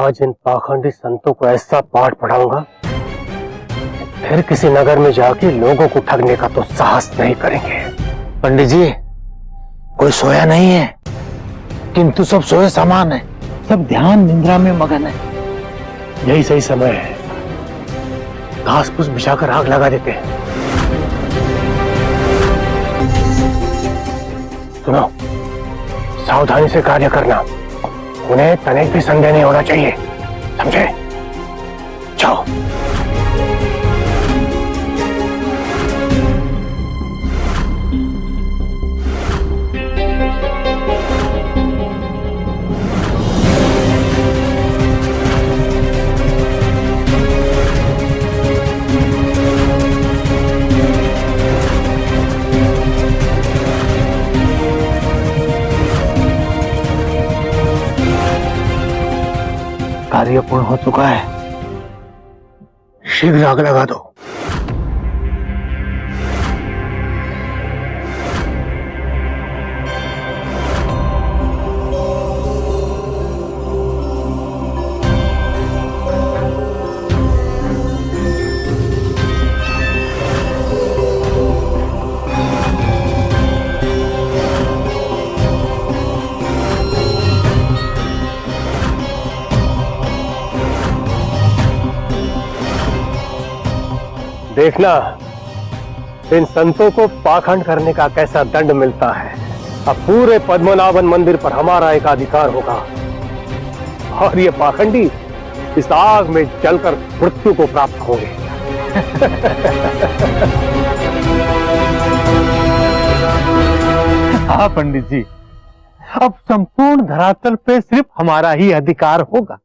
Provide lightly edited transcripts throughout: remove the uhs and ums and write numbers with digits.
आज इन पाखंडी संतों को ऐसा पाठ पढ़ाऊंगा, फिर किसी नगर में जाके लोगों को ठगने का तो साहस नहीं करेंगे। पंडित जी, कोई सोया नहीं है, किंतु सब सोए समान है, सब ध्यान निद्रा में मगन है। यही सही समय है, घास फूस बिछाकर आग लगा देते हैं। सुनो, सावधानी से कार्य करना, उन्हें तनिक भी संदेह नहीं होना चाहिए, समझे? जाओ। कार्य पूर्ण हो चुका है, शीघ्र आग लगा दो। देखना इन संतों को पाखंड करने का कैसा दंड मिलता है। अब पूरे पद्मनाभन मंदिर पर हमारा एक अधिकार होगा और ये पाखंडी इस आग में जलकर मृत्यु को प्राप्त होंगे। हाँ पंडित जी, अब संपूर्ण धरातल पे सिर्फ हमारा ही अधिकार होगा।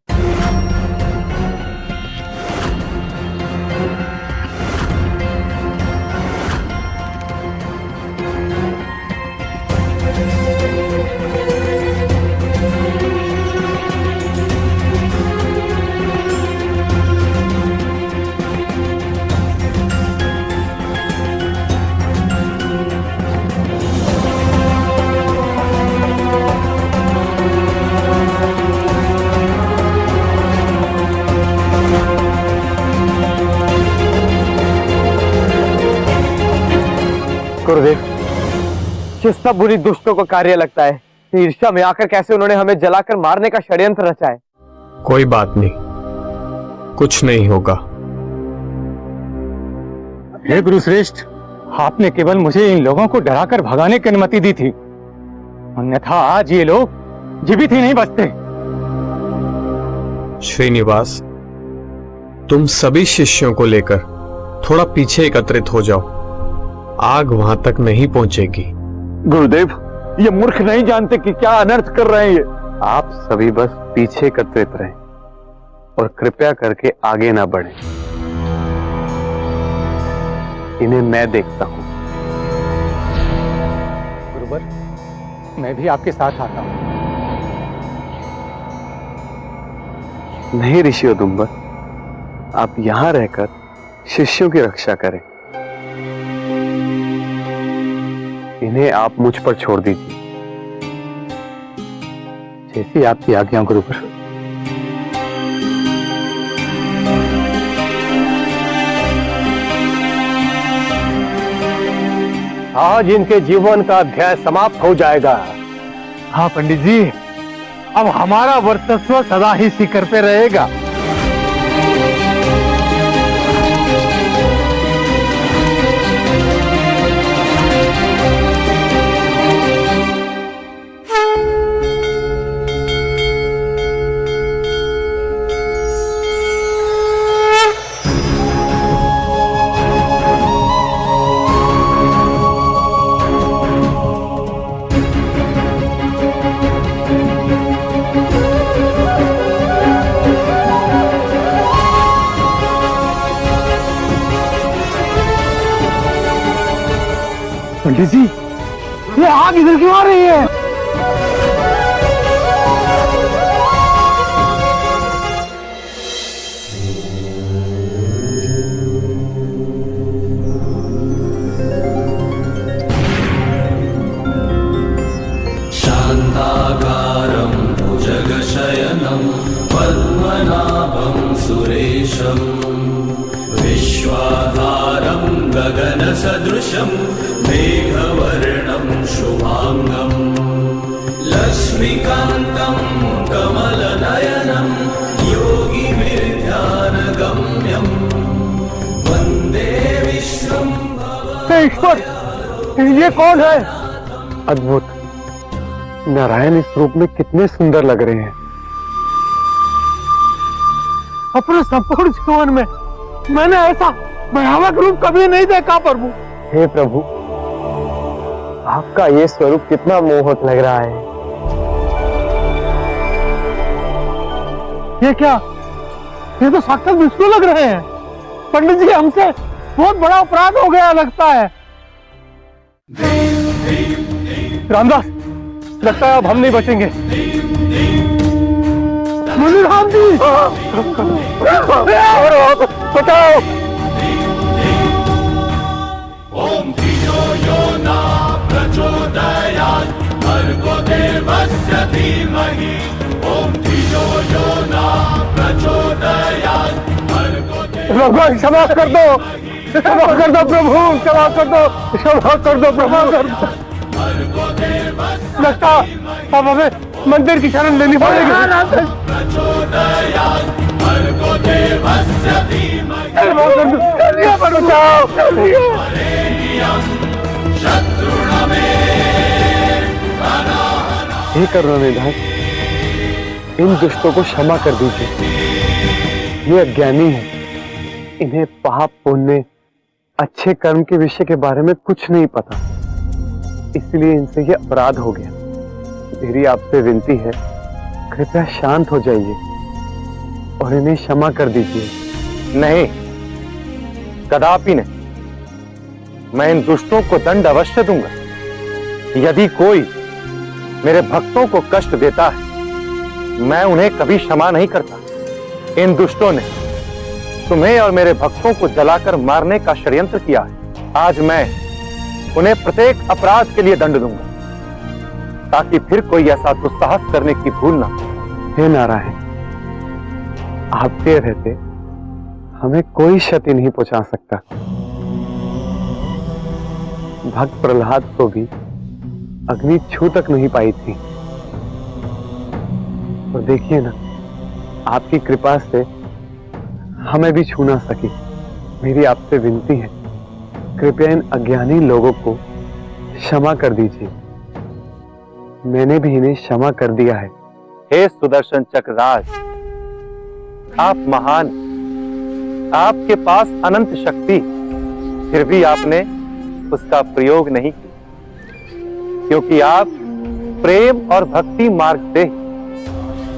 गुरुदेव, ये सब बुरी दुष्टों को कार्य लगता है। ईर्ष्या में आकर कैसे उन्होंने हमें जलाकर मारने का षड्यंत्र रचा है। कोई बात नहीं, कुछ नहीं होगा। हे गुरुश्रेष्ठ, आपने केवल मुझे इन लोगों को डराकर भगाने की अनुमति दी थी, अन्यथा आज ये लोग जीवित ही नहीं बचते। श्रीनिवास, तुम सभी शिष्यों को लेकर थोड़ा पीछे एकत्रित हो जाओ, आग वहां तक नहीं पहुंचेगी। गुरुदेव, ये मूर्ख नहीं जानते कि क्या अनर्थ कर रहे हैं ये। आप सभी बस पीछे एकत्रित रहें और कृपया करके आगे ना बढ़ें। इन्हें मैं देखता हूं। गुरुवर, मैं भी आपके साथ आता हूं। नहीं ऋषि औदुंबर, आप यहां रहकर शिष्यों की रक्षा करें। इन्हें आप मुझ पर छोड़ दीजिए। जैसी आपकी आज्ञा गुरुवर। आज इनके जीवन का अध्याय समाप्त हो जाएगा। हाँ पंडित जी, अब हमारा वर्चस्व सदा ही शिखर पे रहेगा। पंडित जी, ये आग इधर क्यों आ रही है? शान्ताकारं भुजगशयनं पद्म गगनसदृशं मेघवर्णं शुभांगं लक्ष्मीकान्तं कमलनयनं योगिभिर्ध्यानगम्यं वन्दे विष्णुं ईश्वर, ये कौन है? अद्भुत। नारायण इस रूप में कितने सुंदर लग रहे हैं। अपने संपूर्ण जीवन में मैंने ऐसा भयावह रूप कभी नहीं देखा प्रभु। हे प्रभु, आपका ये स्वरूप कितना मोहक लग रहा है। ये क्या? ये तो साक्षात विष्णु लग रहे हैं। पंडित जी, हमसे बहुत बड़ा अपराध हो गया लगता है। रामदास, लगता है अब हम नहीं बचेंगे। मुनि राम जी, बचाओ। ॐ धियो यो न प्रचोदयात् भर्गो देवस्य धीमहि ॐ धियो यो न प्रचोदयात् भर्गो भगवान क्षमा कर दो, क्षमा कर दो प्रभु, क्षमा कर दो, क्षमा कर दो प्रभु, कर दो। लगता अब हमें मंदिर की शरण लेनी पड़ेगी। प्रचोदयात् भर्गो देवस्य धीमहि बचाओ। हे करुणानिधान, इन दुष्टों को क्षमा कर दीजिए। ये अज्ञानी है, इन्हें पाप पुण्य अच्छे कर्म के विषय के बारे में कुछ नहीं पता, इसलिए इनसे ये अपराध हो गया। मेरी आपसे विनती है, कृपया शांत हो जाइए और इन्हें क्षमा कर दीजिए। नहीं, कदापि नहीं। मैं इन दुष्टों को दंड अवश्य दूंगा। यदि कोई मेरे भक्तों को कष्ट देता है, मैं उन्हें कभी क्षमा नहीं करता। इन दुष्टों ने तुम्हें और मेरे भक्तों को जलाकर मारने का षड्यंत्र किया है। आज मैं उन्हें प्रत्येक अपराध के लिए दंड दूंगा, ताकि फिर कोई ऐसा दुस्साहस करने की भूल ना हो। हे नारायण, आपके रहते हमें कोई क्षति नहीं पहुंचा सकता। भक्त प्रहलाद को भी अग्नि छू तक नहीं पाई थी, और देखिए ना, आपकी कृपा से हमें भी छू ना सकी। मेरी आपसे विनती है, कृपया इन अज्ञानी लोगों को क्षमा कर दीजिए। मैंने भी इन्हें क्षमा कर दिया है। हे सुदर्शन चक्रराज, आप महान, आपके पास अनंत शक्ति, फिर भी आपने उसका प्रयोग नहीं किया, क्योंकि आप प्रेम और भक्ति मार्ग से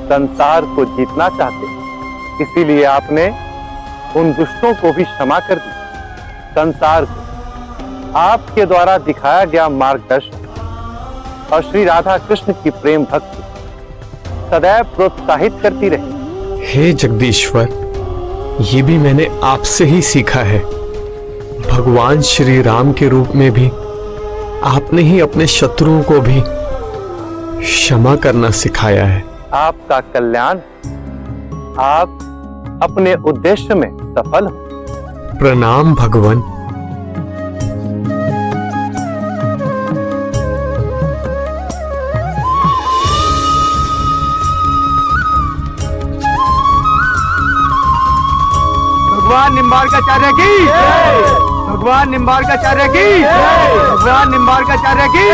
संसार को जीतना चाहते हैं। इसीलिए आपने उन दुष्टों को भी क्षमा कर दी। संसार को आपके द्वारा दिखाया गया मार्गदर्शन और श्री राधा कृष्ण की प्रेम भक्ति सदैव प्रोत्साहित करती रही। हे जगदीश्वर, ये भी मैंने आपसे ही सीखा है। भगवान श्री राम के रूप में भी आपने ही अपने शत्रुओं को भी क्षमा करना सिखाया है। आपका कल्याण, आप अपने उद्देश्य में सफल हो। प्रणाम भगवान। भगवान निम्बार्काचार्य की, भगवान निम्बार्काचार्य की, भगवान निम्बार्काचार्य की।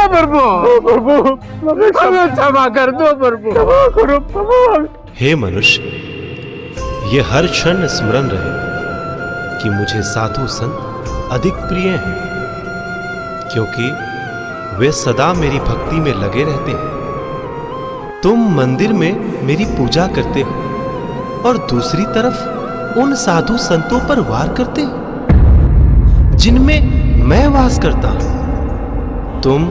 प्रभु, हमें क्षमा कर दो प्रभु, क्षमा करो प्रभु। हे मनुष्य, ये हर क्षण स्मरण रहे कि मुझे साधु संत अधिक प्रिय हैं, क्योंकि वे सदा मेरी भक्ति में लगे रहते हैं। तुम मंदिर में मेरी पूजा करते हो और दूसरी तरफ उन साधु संतों पर वार करते हो जिनमें मैं वास करता हूं। तुम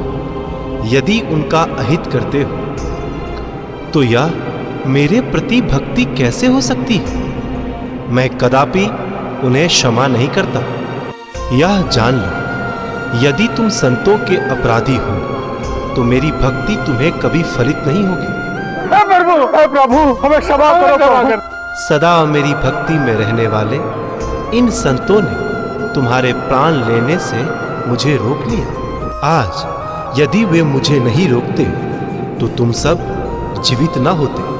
यदि उनका अहित करते हो तो यह मेरे प्रति भक्ति कैसे हो सकती है? मैं कदापि उन्हें क्षमा नहीं करता। यह जान लो, यदि तुम संतों के अपराधी हो तो मेरी भक्ति तुम्हें कभी फलित नहीं होगी। हे प्रभु हमें क्षमा करो। सदा मेरी भक्ति में रहने वाले इन संतों ने तुम्हारे प्राण लेने से मुझे रोक लिया। आज यदि वे मुझे नहीं रोकते तो तुम सब जीवित न होते।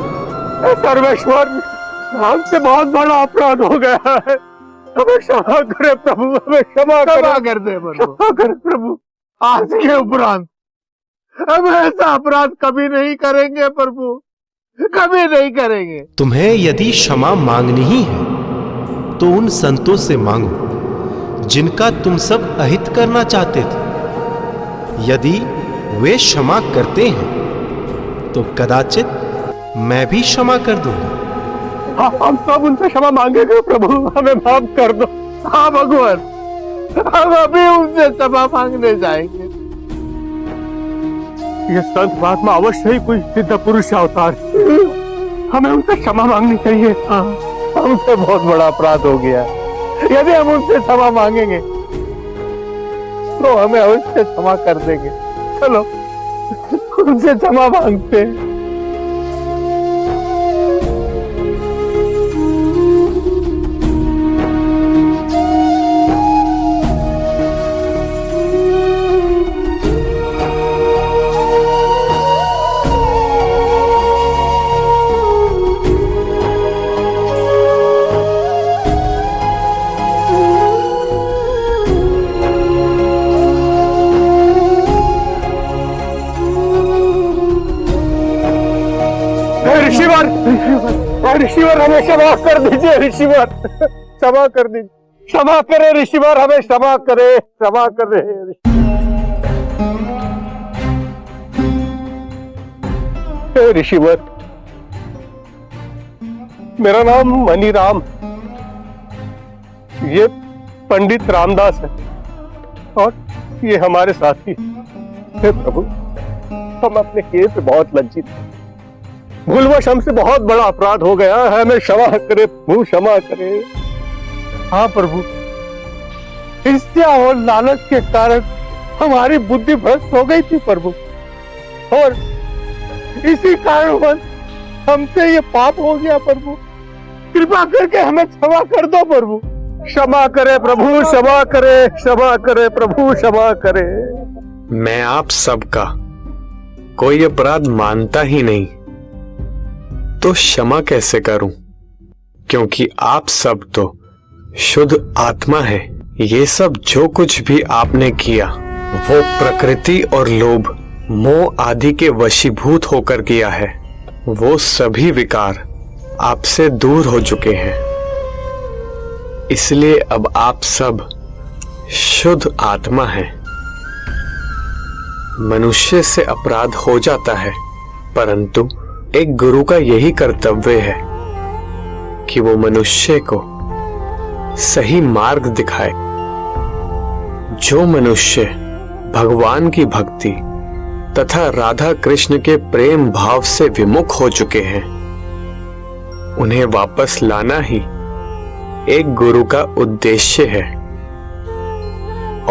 सर्वेश्वर, हमसे बहुत बड़ा अपराध हो गया है, हमें क्षमा करे प्रभु, हमें क्षमा कर दे प्रभु। आज के उपरांत हम ऐसा अपराध कभी नहीं करेंगे प्रभु, कभी नहीं करेंगे। तुम्हें यदि क्षमा मांगनी ही है तो उन संतों से मांगो जिनका तुम सब अहित करना चाहते थे। यदि वे क्षमा करते हैं तो कदाचित मैं भी क्षमा कर दूंगा। हम सब उनसे क्षमा मांगेंगे प्रभु, हमें माफ कर दो। हाँ भगवान, हम अभी उनसे क्षमा मांगने जाएंगे। ये संत महात्मा अवश्य ही कोई सिद्ध पुरुष अवतार, हमें उनसे क्षमा मांगनी चाहिए। हमसे बहुत बड़ा अपराध हो गया, यदि हम उनसे क्षमा मांगेंगे तो हमें अवश्य क्षमा कर देंगे। चलो उनसे क्षमा मांगते हैं। ऋषिवर हमें क्षमा कर दीजिए। ऋषिवर क्षमा कर दीजिए, क्षमा करे ऋषिवर, हमें क्षमा करे, क्षमा करे। ऋषिवर, मेरा नाम मनीराम, ये पंडित रामदास है और ये हमारे साथी। हे प्रभु, हम अपने किए पे बहुत लज्जित हैं, भूलवश हमसे बहुत बड़ा अपराध हो गया है, हमें क्षमा करे प्रभु, क्षमा करे। हाँ प्रभु, इच्छा और लालच के कारण हमारी बुद्धि भ्रष्ट हो गई थी प्रभु, और इसी कारण हमसे ये पाप हो गया प्रभु। कृपा करके हमें क्षमा कर दो प्रभु। क्षमा करे प्रभु, क्षमा करे, क्षमा करे प्रभु, क्षमा करे। मैं आप सबका कोई अपराध मानता ही नहीं तो क्षमा कैसे करूं, क्योंकि आप सब तो शुद्ध आत्मा है। ये सब जो कुछ भी आपने किया वो प्रकृति और लोभ मोह आदि के वशीभूत होकर किया है। वो सभी विकार आपसे दूर हो चुके हैं, इसलिए अब आप सब शुद्ध आत्मा हैं। मनुष्य से अपराध हो जाता है, परंतु एक गुरु का यही कर्तव्य है कि वो मनुष्य को सही मार्ग दिखाए। जो मनुष्य भगवान की भक्ति तथा राधा कृष्ण के प्रेम भाव से विमुख हो चुके हैं, उन्हें वापस लाना ही एक गुरु का उद्देश्य है,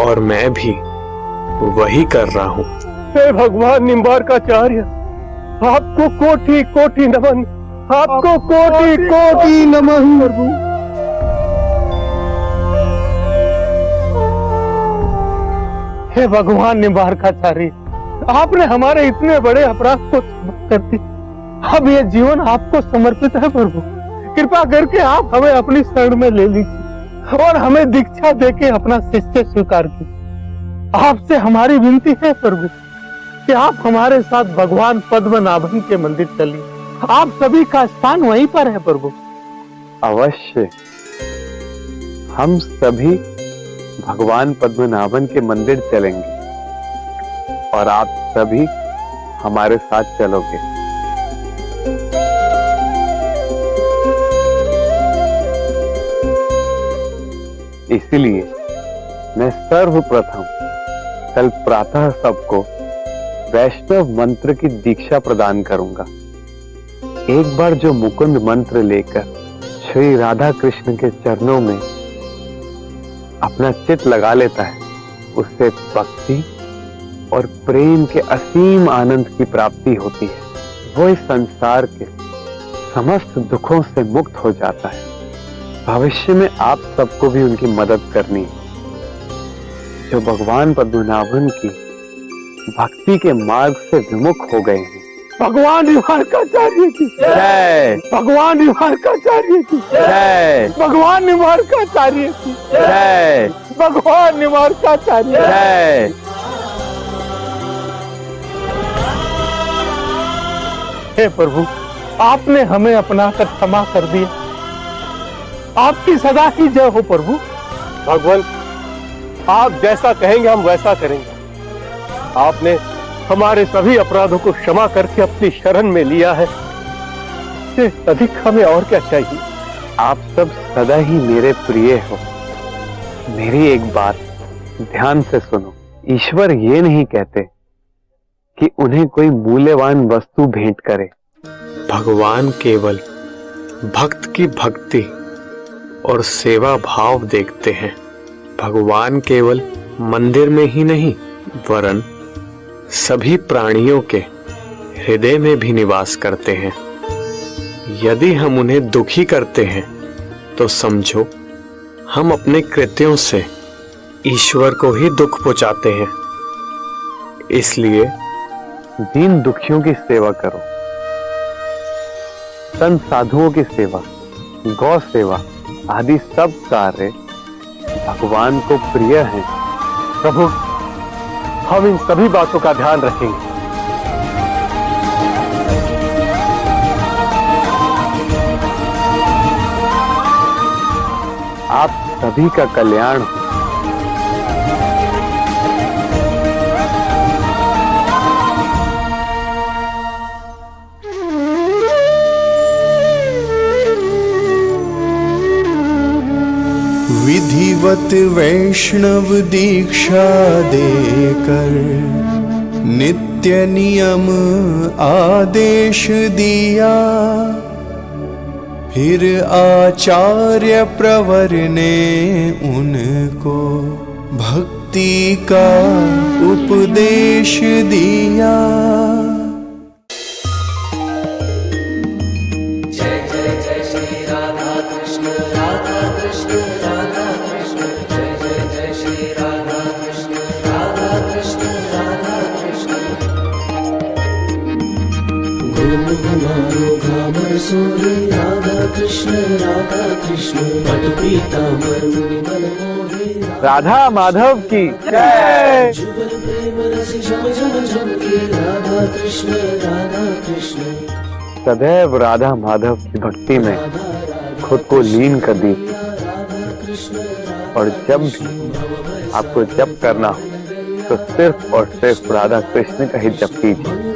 और मैं भी वही कर रहा हूं। हे भगवान निम्बार्काचार्य, आपको कोटि कोटि नमन, आपको कोटि कोटि नमन प्रभु। हे भगवान निम्बार्काचार्य, आपने हमारे इतने बड़े अपराध को क्षमा कर दी। अब ये जीवन आपको समर्पित है प्रभु। कृपा करके आप हमें अपनी शरण में ले लीजिए और हमें दीक्षा देके अपना शिष्य स्वीकार कीजिए। आपसे हमारी विनती है प्रभु कि आप हमारे साथ भगवान पद्मनाभन के मंदिर चलिए। आप सभी का स्थान वहीं पर है प्रभु। अवश्य, हम सभी भगवान पद्मनाभन के मंदिर चलेंगे और आप सभी हमारे साथ चलोगे। इसीलिए मैं सर्वप्रथम कल प्रातः सबको वैष्णव मंत्र की दीक्षा प्रदान करूंगा। एक बार जो मुकुंद मंत्र लेकर श्री राधा कृष्ण के चरणों में अपना चित्त लगा लेता है, उससे भक्ति और प्रेम के असीम आनंद की प्राप्ति होती है। वो इस संसार के समस्त दुखों से मुक्त हो जाता है। भविष्य में आप सबको भी उनकी मदद करनी है। जो भगवान पद्मनाभन की भक्ति के मार्ग से विमुख हो गए हैं। भगवान निवारकाचार्य की जय, भगवान निवारकाचार्य की जय, भगवान निवारकाचार्य की जय, भगवान निवारकाचार्य। जय। हे प्रभु, आपने हमें अपना कर क्षमा कर दिया। आपकी सदा की जय हो प्रभु। भगवान, आप जैसा कहेंगे हम वैसा करेंगे। आपने हमारे सभी अपराधों को क्षमा करके अपनी शरण में लिया है, इससे अधिक हमें और क्या चाहिए। आप सब सदा ही मेरे प्रिय हो। मेरी एक बात ध्यान से सुनो। ईश्वर ये नहीं कहते कि उन्हें कोई मूल्यवान वस्तु भेंट करे। भगवान केवल भक्त की भक्ति और सेवा भाव देखते हैं। भगवान केवल मंदिर में ही नहीं वरन सभी प्राणियों के हृदय में भी निवास करते हैं। यदि हम उन्हें दुखी करते हैं तो समझो हम अपने कृत्यों से ईश्वर को ही दुख पहुंचाते हैं। इसलिए दीन दुखियों की सेवा करो। संत साधुओं की सेवा, गौ सेवा आदि सब कार्य भगवान को प्रिय हैं। प्रभु, हम इन सभी बातों का ध्यान रखेंगे। आप सभी का कल्याण हो। विधिवत वैष्णव दीक्षा देकर नित्य नियम आदेश दिया। फिर आचार्य प्रवर ने उनको भक्ति का उपदेश दिया। राधा माधव की जय। सदैव राधा माधव की भक्ति में खुद को लीन कर दी। और जब भी आपको जप करना हो तो सिर्फ और सिर्फ राधा कृष्ण का ही जप कीजिए।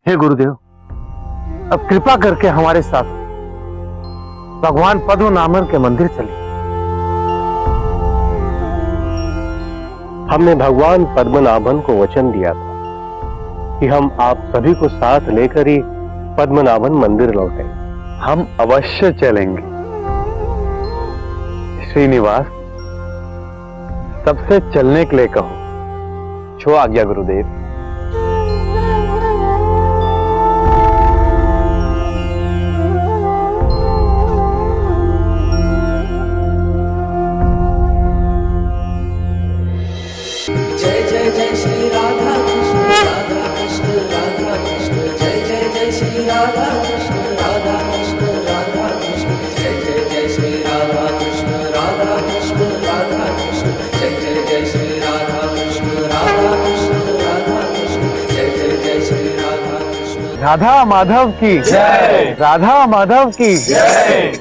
हे गुरुदेव, अब कृपा करके हमारे साथ भगवान पद्मनाभन के मंदिर चलिए। हमने भगवान पद्मनाभन को वचन दिया था कि हम आप सभी को साथ लेकर ही पद्मनाभन मंदिर लौटें। हम अवश्य चलेंगे। श्रीनिवास, सबसे चलने के लिए कहो। छो आज्ञा गुरुदेव। राधा माधव की जय। राधा माधव की जय।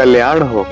कल्याण हो।